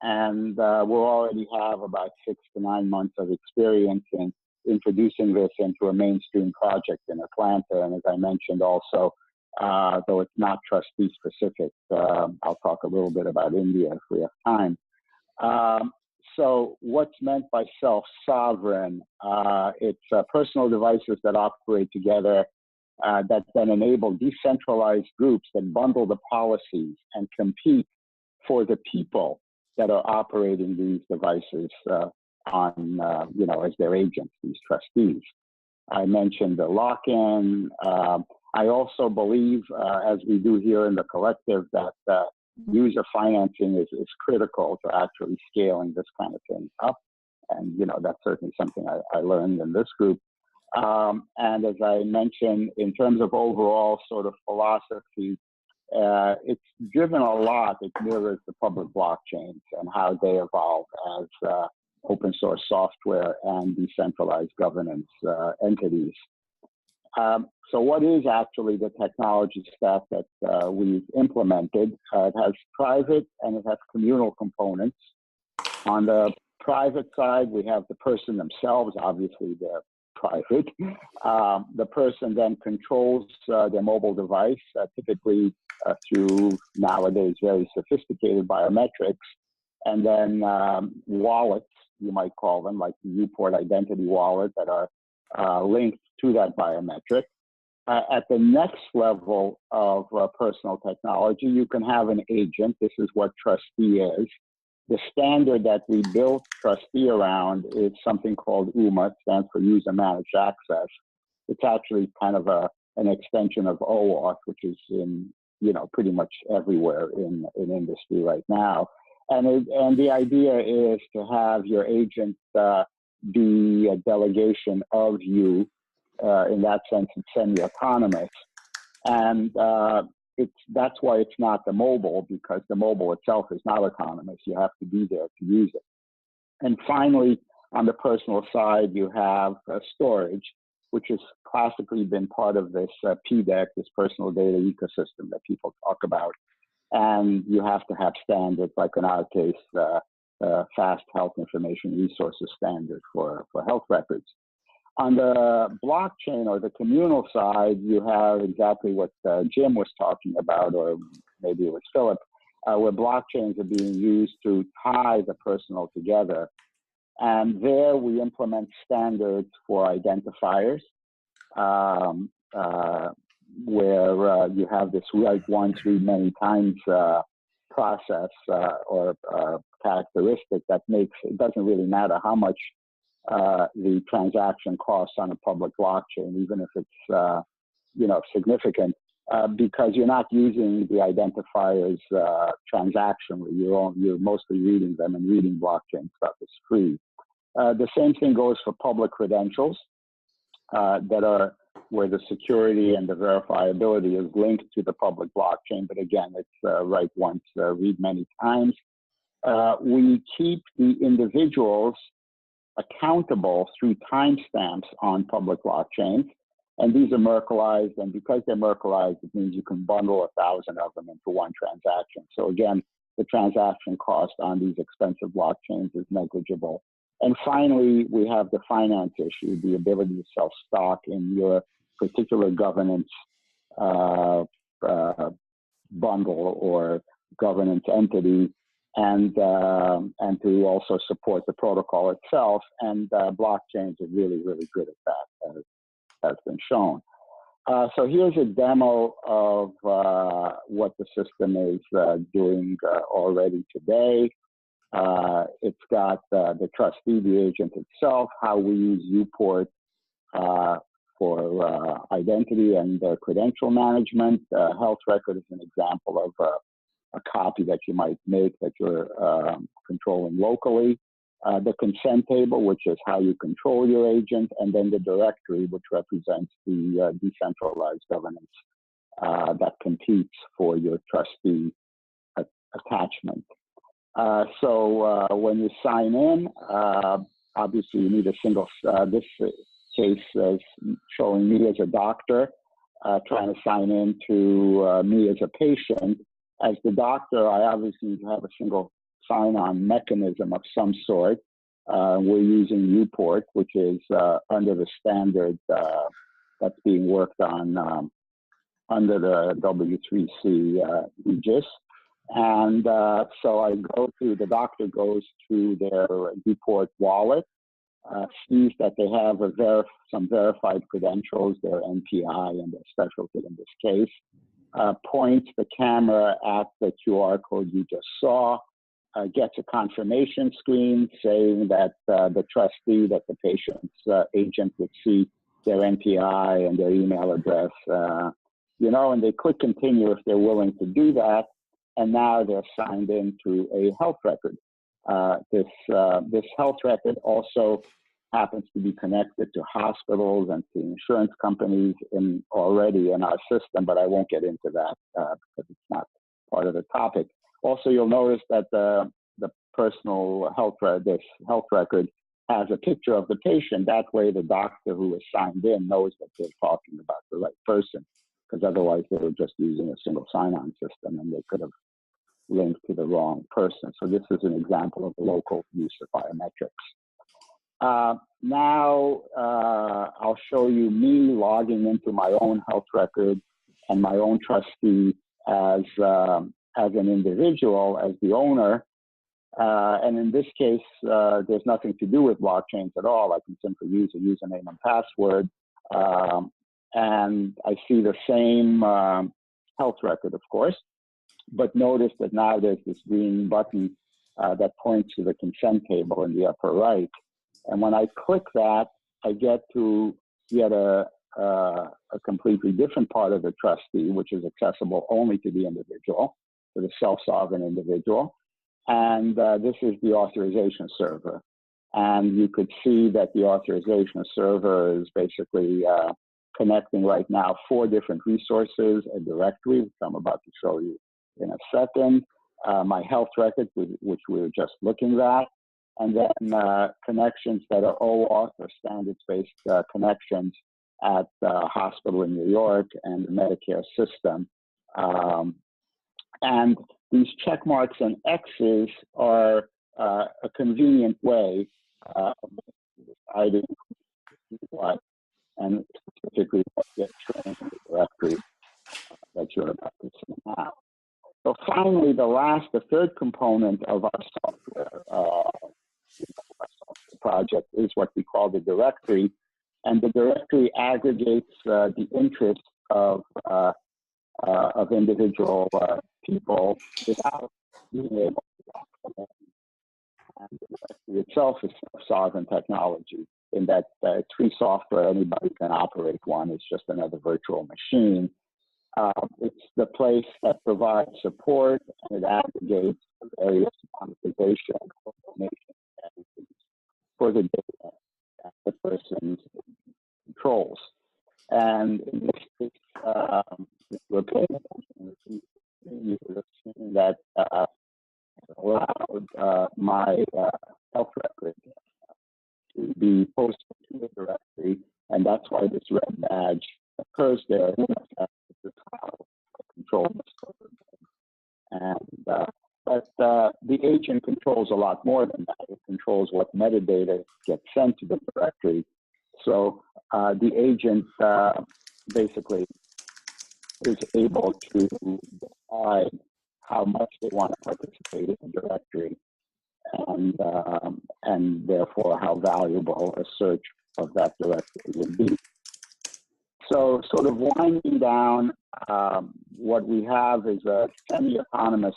And we'll already have about 6 to 9 months of experience in introducing this into a mainstream project in Atlanta. And as I mentioned also, though it's not trustee specific, I'll talk a little bit about India if we have time. So what's meant by self-sovereign? It's personal devices that operate together that then enable decentralized groups that bundle the policies and compete for the people that are operating these devices on, as their agents, these trustees. I mentioned the lock-in. I also believe, as we do here in the collective, that user financing is critical to actually scaling this kind of thing up. And, that's certainly something I learned in this group. And as I mentioned, in terms of overall sort of philosophy, it's driven a lot. It mirrors the public blockchains and how they evolve as open source software and decentralized governance entities. So what is actually the technology stack that we've implemented? It has private and it has communal components. On the private side, we have the person themselves. Obviously, they're private. The person then controls their mobile device, typically through nowadays very sophisticated biometrics, and then wallets, you might call them, like the Uport identity wallet, that are linked to that biometric. At the next level of personal technology, you can have an agent. This is what trustee is. The standard that we built trustee around is something called UMA. It stands for User Managed Access. It's actually kind of an extension of OAuth, which is in pretty much everywhere in industry right now. And the idea is to have your agent be a delegation of you. In that sense, it's semi-autonomous. And that's why it's not the mobile, because the mobile itself is not autonomous. You have to be there to use it. And finally, on the personal side, you have storage, which has classically been part of this PDEC, this personal data ecosystem that people talk about. And you have to have standards, like in our case, Fast Health Information Resources Standard for health records. On the blockchain or the communal side, you have exactly what Jim was talking about, or maybe it was Philip, where blockchains are being used to tie the personal together. And there we implement standards for identifiers, where you have this write once, read many times process or characteristic that makes, it doesn't really matter how much the transaction costs on a public blockchain, even if it's significant, because you're not using the identifiers transactionally. You're mostly reading them, and reading blockchain stuff is free. The same thing goes for public credentials that are where the security and the verifiability is linked to the public blockchain. But again, it's write once, read many times. We keep the individuals accountable through timestamps on public blockchains. And these are Merkleized. And because they're Merkleized, it means you can bundle 1,000 of them into one transaction. So again, the transaction cost on these expensive blockchains is negligible. And finally, we have the finance issue, the ability to sell stock in your particular governance bundle or governance entity, and to also support the protocol itself. And blockchains are really, really good at that, as has been shown. So here's a demo of what the system is doing already today. It's got the trustee, the agent itself, how we use Uport for identity and credential management. Health record is an example of a copy that you might make that you're controlling locally. The consent table, which is how you control your agent, and then the directory, which represents the decentralized governance that competes for your trustee attachment. So when you sign in, obviously you need a single, this case is showing me as a doctor trying to sign in to me as a patient. As the doctor, I obviously need to have a single sign-on mechanism of some sort. We're using Uport, which is under the standard that's being worked on under the W3C aegis. And so the doctor goes through their Deport wallet, sees that they have some verified credentials, their NPI and their specialty in this case, points the camera at the QR code you just saw, gets a confirmation screen saying that the trustee, that the patient's agent would see their NPI and their email address, and they click continue if they're willing to do that. And now they're signed into a health record. This health record also happens to be connected to hospitals and to insurance companies already in our system, but I won't get into that because it's not part of the topic. Also, you'll notice that the personal health this health record has a picture of the patient. That way, the doctor who is signed in knows that they're talking about the right person, because otherwise they were just using a single sign-on system and they could have linked to the wrong person. So this is an example of the local use of biometrics. Now I'll show you me logging into my own health record and my own trustee as an individual, as the owner. And in this case, there's nothing to do with blockchains at all. I can simply use a username and password. And I see the same health record, of course. But notice that now there's this green button that points to the consent table in the upper right. And when I click that, I get to get a completely different part of the trustee, which is accessible only to the individual, to the self-sovereign individual. And this is the authorization server. And you could see that the authorization server is basically connecting right now 4 different resources, a directory, which I'm about to show you in a second, my health record, which we were just looking at, and then connections that are OAuth or standards-based connections at the hospital in New York and the Medicare system. And these check marks and X's are a convenient way of deciding what, and specifically what gets trained in the directory that you're about to see now. So finally, the third component of our software project is what we call the directory. And the directory aggregates the interests of individual people without being able to. And the directory itself is sovereign technology in that it's free software. Anybody can operate one. It's just another virtual machine. It's the place that provides support, and it aggregates various monetization information for the data that the person controls. And in this case, we're paying attention to that allowed my health record to be posted to the directory, and that's why this red badge occurs there. This is how control this. And but the agent controls a lot more than that. It controls what metadata gets sent to the directory. So the agent basically is able to decide how much they want to participate in the directory, and therefore how valuable a search of that directory would be. So sort of winding down, what we have is a semi-autonomous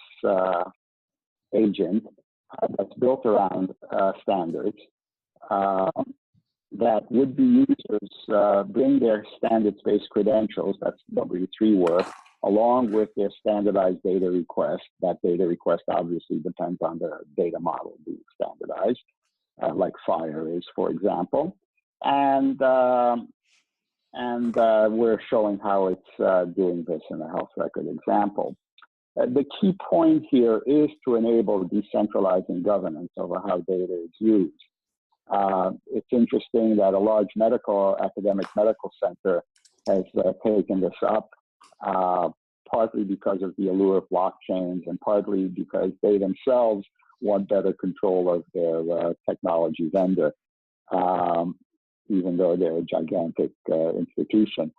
agent that's built around standards that would-be users bring their standards-based credentials, that's W3 work, along with their standardized data request. That data request obviously depends on the data model being standardized, like FHIR is, for example. And we're showing how it's doing this in a health record example. The key point here is to enable decentralizing governance over how data is used. It's interesting that a large academic medical center has taken this up, partly because of the allure of blockchains and partly because they themselves want better control of their technology vendor, even though they're a gigantic institution.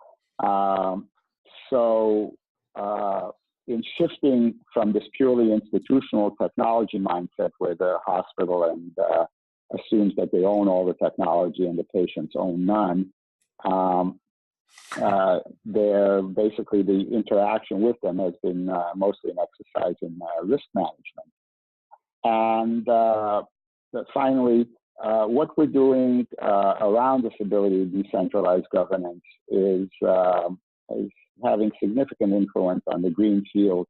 So in shifting from this purely institutional technology mindset where the hospital assumes that they own all the technology and the patients own none, they're basically the interaction with them has been mostly an exercise in risk management. And finally, what we're doing around this ability to decentralize governance is having significant influence on the green field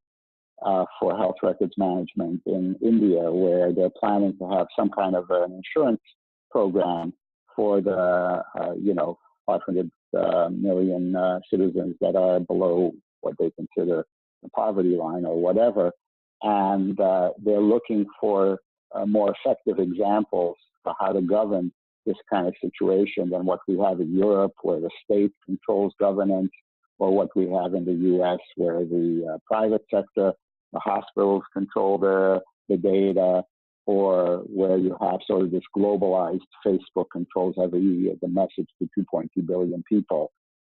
for health records management in India, where they're planning to have some kind of an insurance program for the 500 million citizens that are below what they consider the poverty line or whatever. And they're looking for more effective examples for how to govern this kind of situation than what we have in Europe, where the state controls governance, or what we have in the US, where the private sector, the hospitals control the data, or where you have sort of this globalized Facebook controls the message to 2.2 billion people.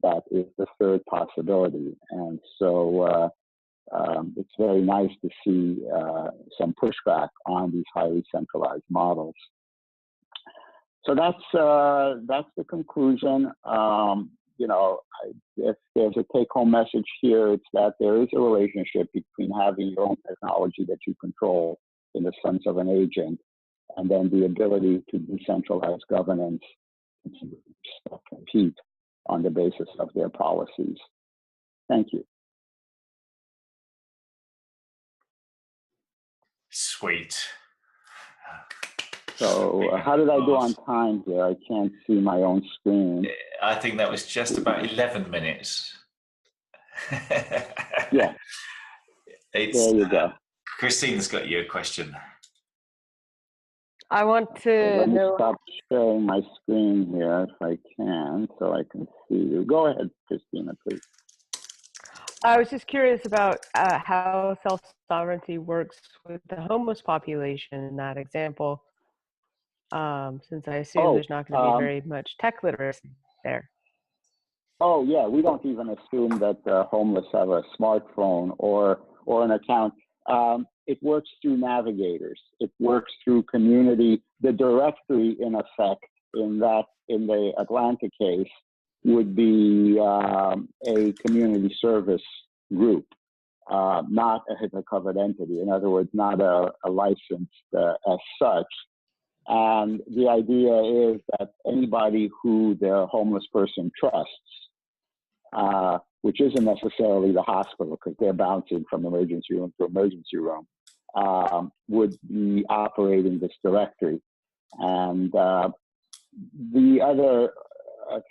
That is the third possibility. And so it's very nice to see some pushback on these highly centralized models. So that's the conclusion. If there's a take-home message here, it's that there is a relationship between having your own technology that you control in the sense of an agent, and then the ability to decentralize governance and to compete on the basis of their policies. Thank you. Sweet. So how did I do on time here? I can't see my own screen. I think that was just about 11 minutes. Yeah. There you go. Christine's got you a question. I want to Let me know. stop sharing my screen here if I can, so I can see you. Go ahead, Christina, please. I was just curious about how self-sovereignty works with the homeless population in that example, since I assume there's not going to be very much tech literacy there. Oh, yeah, we don't even assume that the homeless have a smartphone or an account. It works through navigators. It works through community. The directory, in effect, in the Atlanta case, would be a community service group, not a HIPAA-covered entity. In other words, not a licensed as such. And the idea is that anybody who the homeless person trusts, which isn't necessarily the hospital because they're bouncing from emergency room to emergency room, would be operating this directory. And the other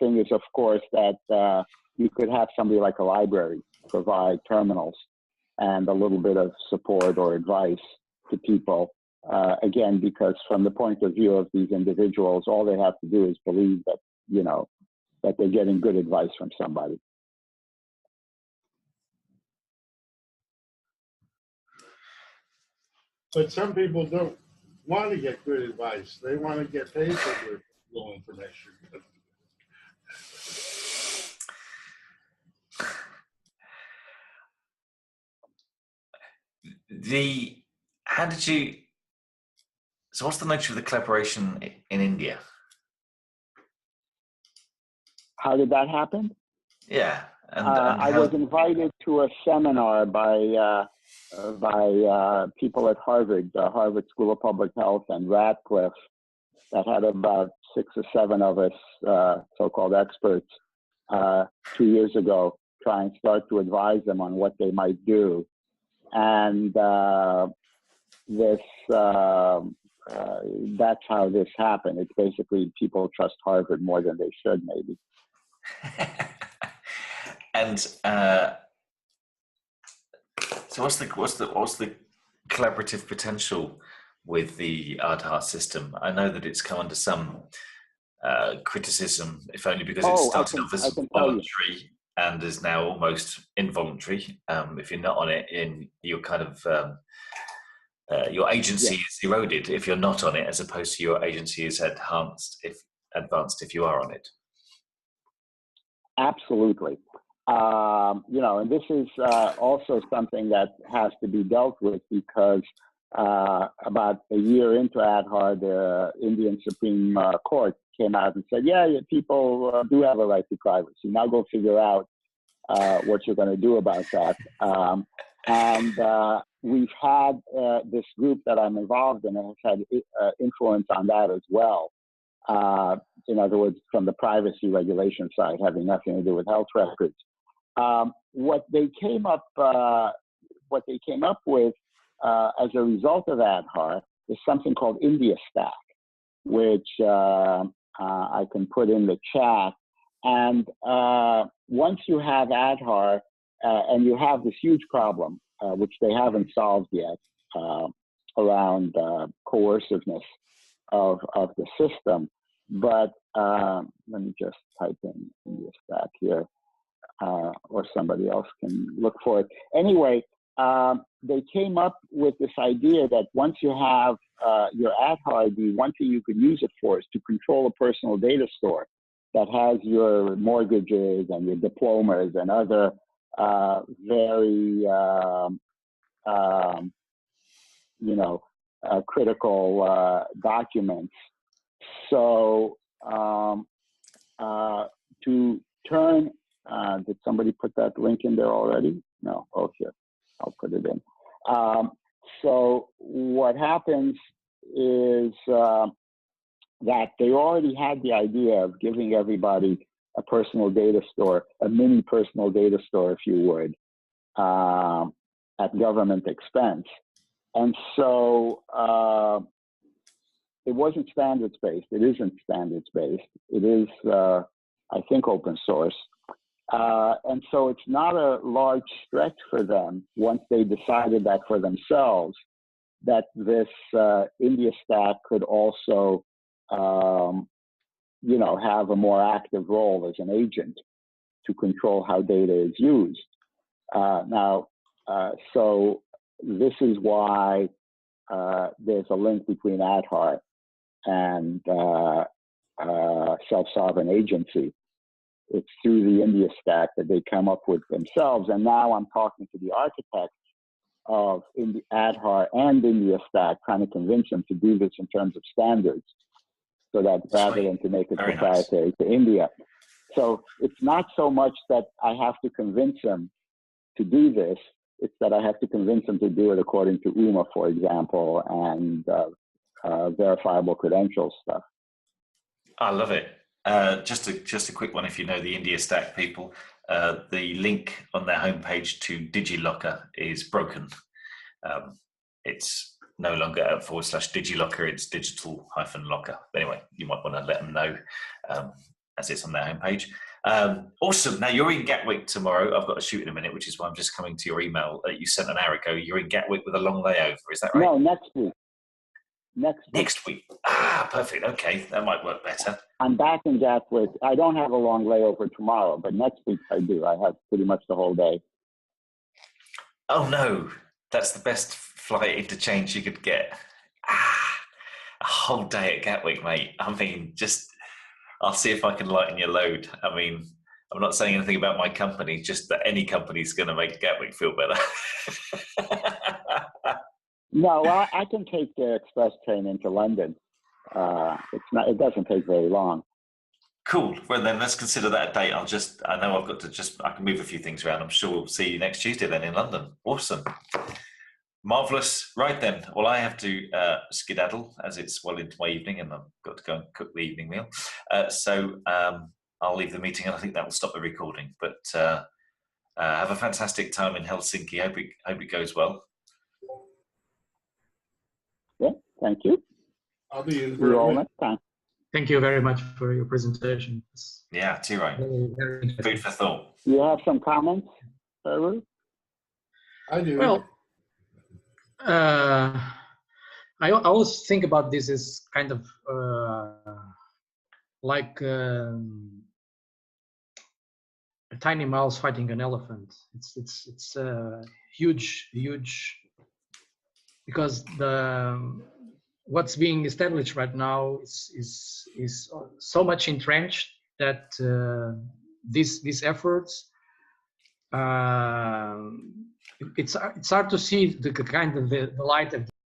thing is, of course, that you could have somebody like a library provide terminals and a little bit of support or advice to people. Again, because from the point of view of these individuals, all they have to do is believe that, that they're getting good advice from somebody. But some people don't want to get good advice. They want to get paid for their little information. So what's the nature of the collaboration in India? How did that happen? Yeah. I was invited to a seminar by people at Harvard, Harvard School of Public Health and Radcliffe, that had about 6 or 7 of us, so-called experts, 2 years ago, try and start to advise them on what they might do. And that's how this happened. It's basically people trust Harvard more than they should, maybe. And so what's the collaborative potential with the Aadhaar system? I know that it's come under some criticism, if only because it started off as voluntary and is now almost involuntary. If you're not on it, you're kind of your agency is eroded if you're not on it, as opposed to your agency is advanced if you are on it. Absolutely. You know, and this is also something that has to be dealt with because about a year into Aadhaar, the Indian Supreme Court came out and said, yeah, people do have a right to privacy. Now go figure out what you're going to do about that. And we've had this group that I'm involved in has had influence on that as well. In other words, from the privacy regulation side, having nothing to do with health records. What they came up with as a result of Aadhaar is something called India Stack, which I can put in the chat. And once you have Aadhaar and you have this huge problem, which they haven't solved yet, around coerciveness of the system. But let me just type in India Stack here, or somebody else can look for it. Anyway, they came up with this idea that once you have your Aadhaar ID, one thing you could use it for is to control a personal data store that has your mortgages and your diplomas and other very, you know, critical documents. So to turn, did somebody put that link in there already? No, oh, here, I'll put it in. So what happens is that they already had the idea of giving everybody a personal data store, a mini personal data store, if you would, at government expense. And so it wasn't standards-based. It isn't standards-based. It is, I think, open source. And so it's not a large stretch for them once they decided that for themselves, that this India Stack could also, you know, have a more active role as an agent to control how data is used. Now, so this is why there's a link between Aadhaar and self-sovereign agency. It's through the India Stack that they come up with themselves. And now I'm talking to the architects of Aadhaar and India Stack, trying to convince them to do this in terms of standards, so that rather than to make it proprietary to India. So it's not so much that I have to convince them to do this, it's that I have to convince them to do it according to UMA, for example, and verifiable credentials stuff. I love it. Just a quick one, if you know the India Stack people, the link on their homepage to DigiLocker is broken. It's no longer /DigiLocker, it's digital-locker. Anyway, you might want to let them know as it's on their homepage. Awesome. Now you're in Gatwick tomorrow. I've got to shoot in a minute, which is why I'm just coming to your email that you sent an hour ago. You're in Gatwick with a long layover, is that right? No, next week. Next week. Ah, perfect. Okay, that might work better. I'm back in Gatwick. I don't have a long layover tomorrow, but next week I do. I have pretty much the whole day. Oh no, that's the best flight interchange you could get. A whole day at Gatwick, mate. I mean, I'll see if I can lighten your load. I mean, I'm not saying anything about my company, just that any company's going to make Gatwick feel better. No, I can take the express train into London. It doesn't take very long. Cool. Well, then let's consider that a date. I know I've got to I can move a few things around. I'm sure we'll see you next Tuesday then in London. Awesome. Marvelous. Right then. Well, I have to skedaddle as it's well into my evening and I've got to go and cook the evening meal. So I'll leave the meeting and I think that will stop the recording. But have a fantastic time in Helsinki. Hope it goes well. Yeah, thank you. I'll be in See you all Berlin. next time. Thank you very much for your presentation. It's Yeah, too right. very interesting. Food for thought. You have some comments, Farouk? I do. Well, I always think about this as kind of like a tiny mouse fighting an elephant. It's huge, because what's being established right now is so much entrenched that these efforts it's hard to see the kind of the light of